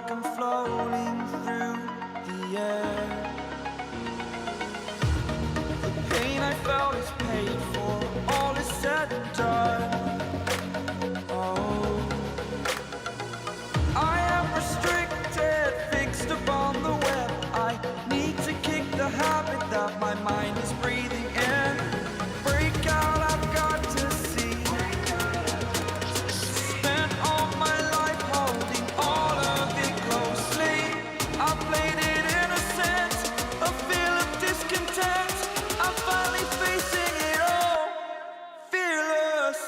like I'm floating through the air. The pain I felt is paid for, all is said and done. Oh, I am restricted, fixed upon the web. I need to kick the habit that my mind is breathing in. Break out, I've got to see. Spent all my life holding all of it closely. I played it innocent, a feel of discontent. I'm finally facing it all, fearless.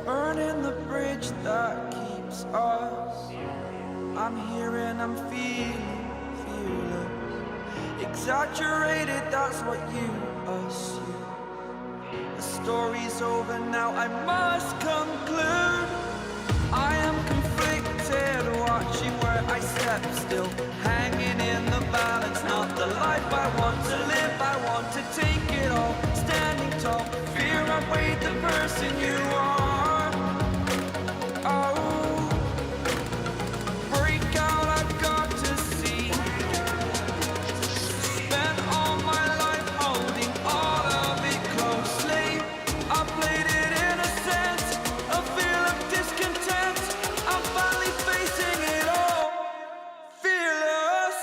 Burning the bridge that keeps us. I'm here and I'm feeling fearless. Exaggerated, that's what you assume. The story's over now, I must conclude. I am conflicted, watching where I step still, hanging in the balance. Not the life I want to live, I want to take it all. Standing tall, fear outweighed the person you are. Oh, break out, I've got to see. Spent all my life holding all of it closely. I played it innocent, a feel of discontent. I'm finally facing it all, fearless.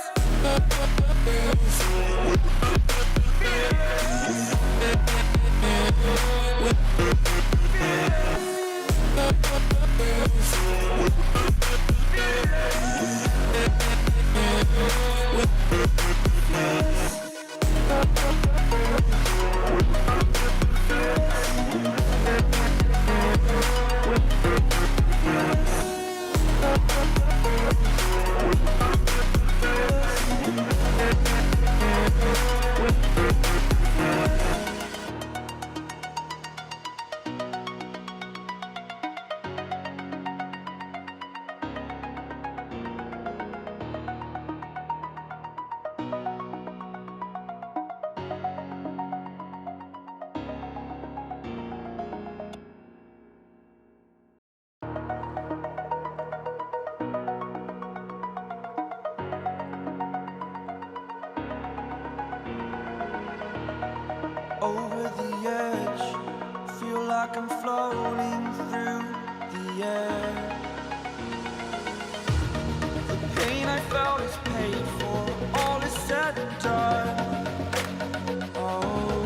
Over the edge, feel like I'm floating through the air. The pain I felt is paid for, all is said and done. Oh,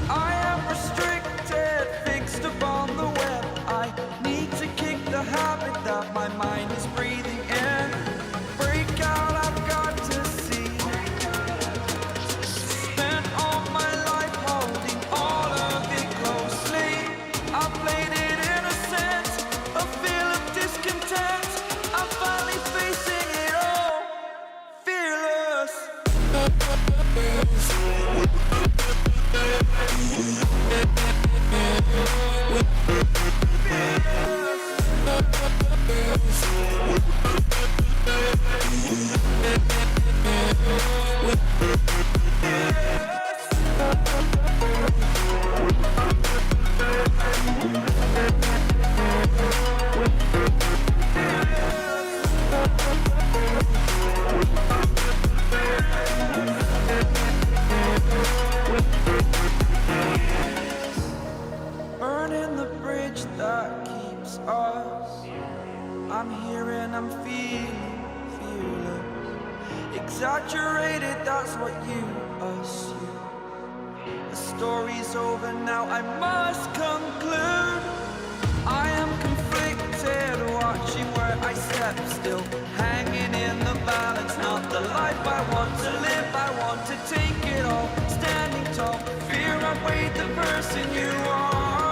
I am restricted, fixed upon the web. I need to kick the habit that my mind is breathing in. Break out, I've got to see. I played it innocent, a feel of discontent. I'm finally facing it all, fearless. Burning the bridge that keeps us. I'm here and I'm feeling fearless. Exaggerated, that's what you assume. The story's over now, I must conclude. I am conflicted, watching where I step still, hanging in the balance. Not the life I want to live, I want to take it all. Standing tall, fear outweighed the person you are.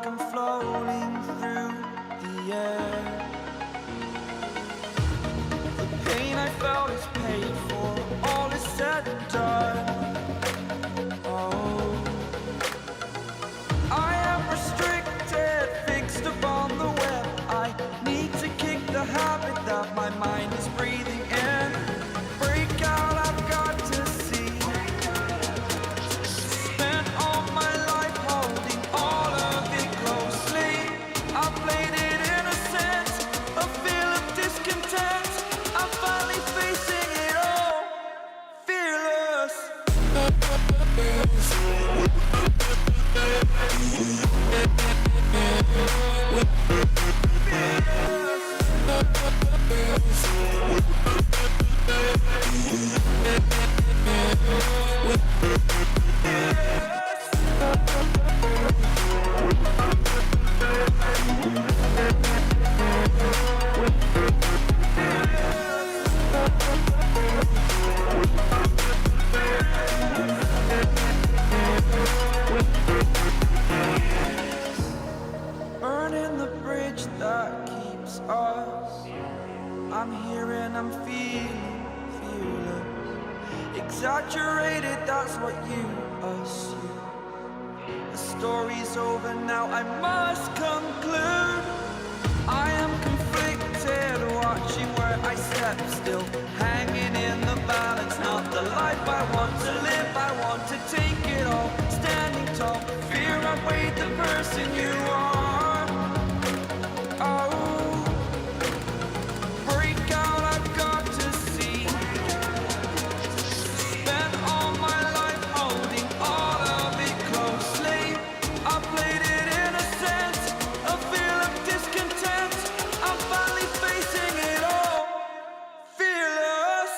like I'm floating through the air. The pain I felt is paid for, all is said and done. Oh, I am restricted, fixed upon the web. I need to kick the habit that my mind is breathing in. Break out, I've got to see. Spent all my life holding all of it closely. I played it innocent, a feel of discontent. I'm finally facing it all, fearless. Burning the bridge that keeps us. I'm here and I'm feeling fearless. Exaggerated, that's what you assume. The story's over now, I must conclude. I am conflicted, watching where I step still, hanging in the balance. Not the life I want to live, I want to take it all. Standing tall, fear outweighed the person you are. Oh, break out, I've got to see. Spent all my life holding all of it closely. I played it innocent, a feel of discontent. I'm finally facing it all, fearless.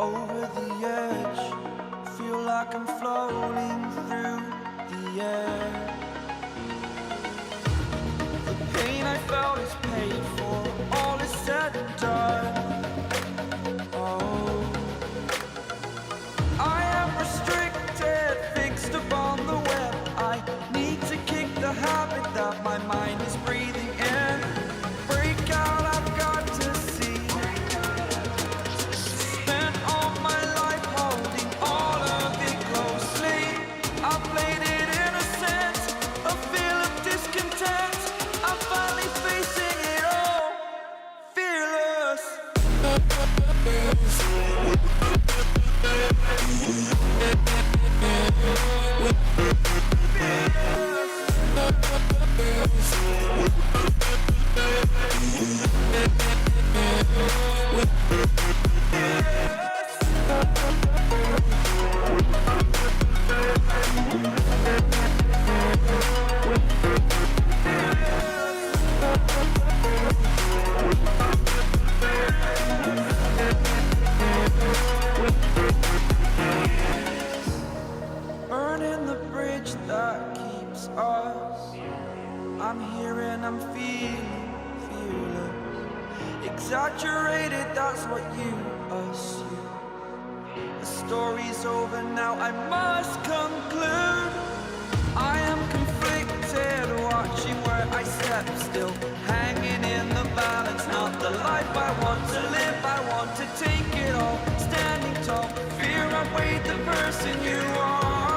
Over the edge, feel like I'm floating through the air. The pain I felt is paid for, all is said and done. Oh, I am restricted, fixed upon the web. I need to kick the habit that my mind is breathing in. Break out, I've got to see. Spent all my life holding all of it closely. I played it innocent, a feel of discontent. I'm finally facing it all, fearless. Burning the bridge that keeps us. I'm here and I'm feeling fearless. Exaggerated, that's what you assume. The story's over now, I must conclude. I am conflicted, watching where I step still, hanging in the balance. Not the life I want to live, I want to take it all. Standing tall, fear outweighed the person you are.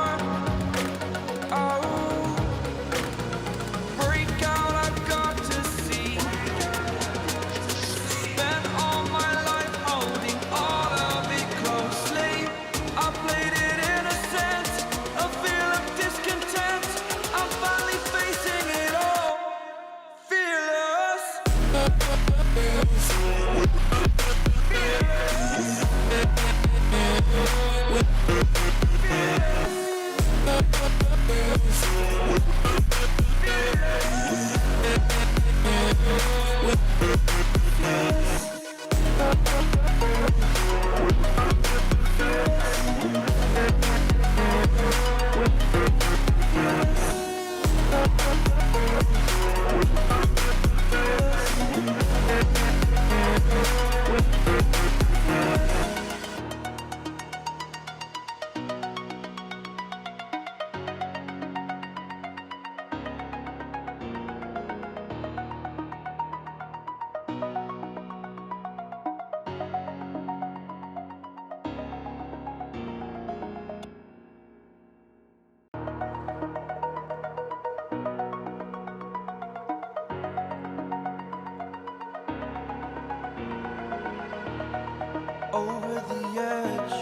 over the edge.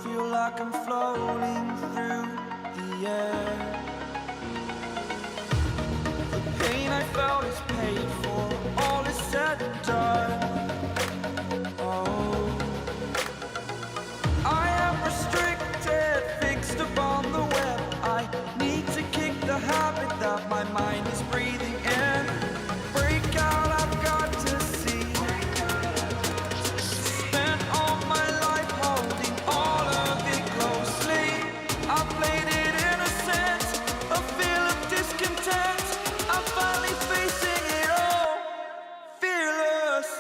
Feel like I'm floating through the air. The pain I felt is paid for, all is said and done. Oh, I am restricted, fixed upon the web. I need to kick the habit that my mind is breathing in. Break out, I've got to see. Spent all my life holding all of it closely. I played it innocent, a feel of discontent. I'm finally facing it all, fearless.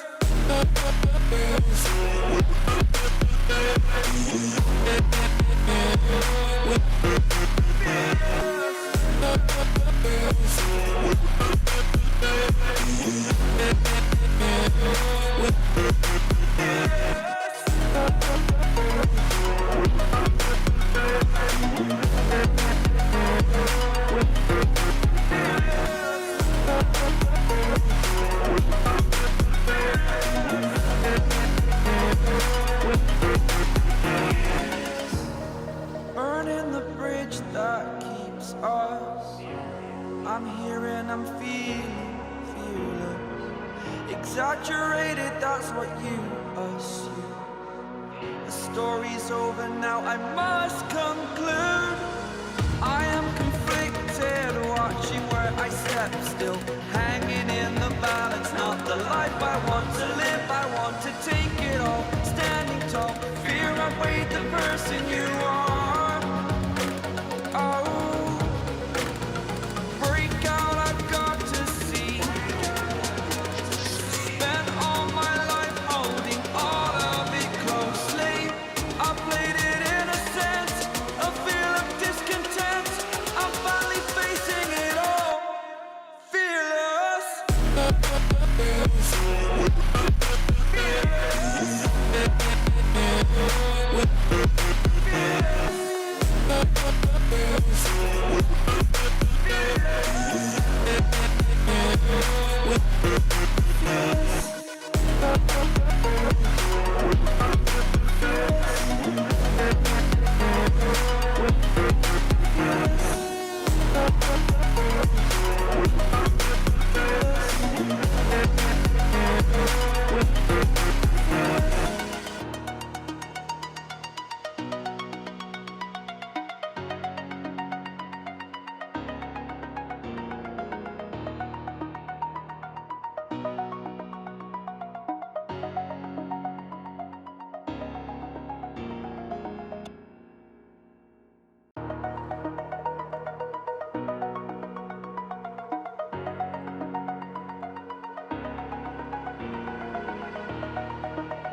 Burning the bridge that keeps us. I'm here and I'm feeling fearless. Exaggerated, that's what you assume. The story's over now, I must conclude. I am conflicted, watching where I step, still hanging in the balance. Not the life I want to live, I want to take it all. Standing tall, fear outweighed the person you are. Oh, break out, I've got to see. Spent all my life holding all of it closely. I played it innocent, a feel of discontent. I'm finally facing it all, fearless.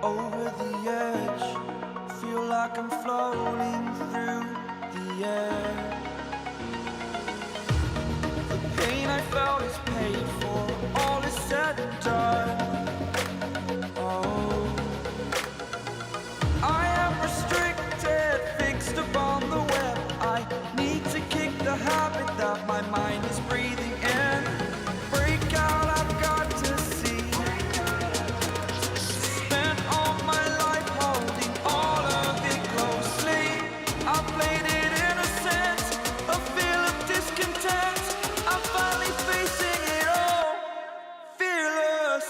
Over the edge, feel like I'm floating through the air. The pain I felt is paid for, all is said and done. Oh, I am restricted, fixed upon the web. I need to kick the habit that my mind is breathing in. Break out, I've got to see. Spent all my life holding all of it closely. I played it innocent, a feel of discontent. I'm finally facing it all, fearless.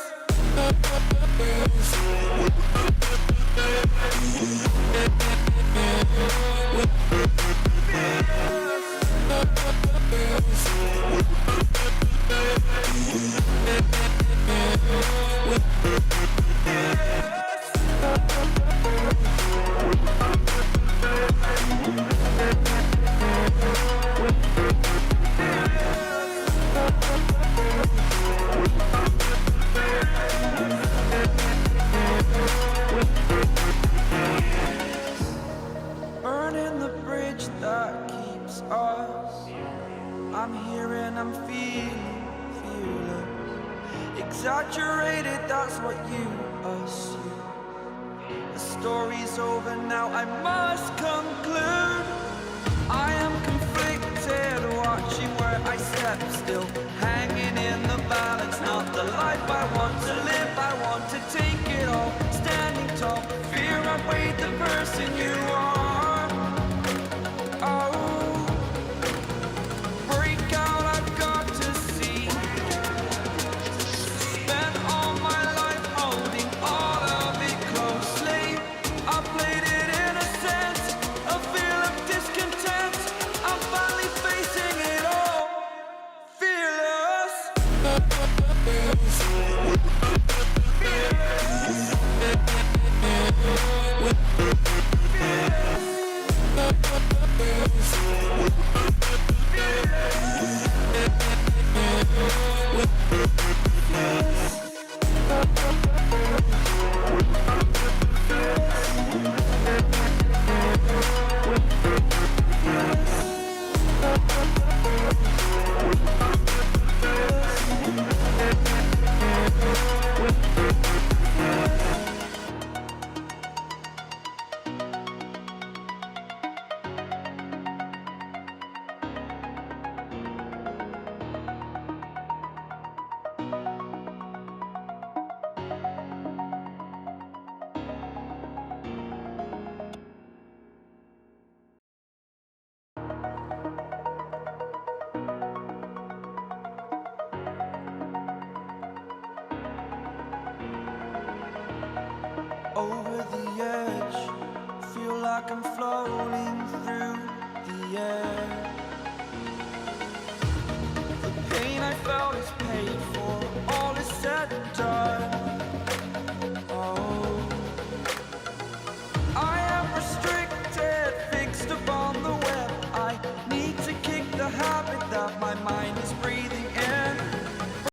Burning the bridge that keeps us. I'm here and I'm feeling fearless. Exaggerated, that's what you assume. The story's over now, I must conclude. I am conflicted, watching where I step, still hanging in the balance. Not the life I want to live, I want to take it all. Standing tall, fear Over the edge, feel like I'm floating through the air.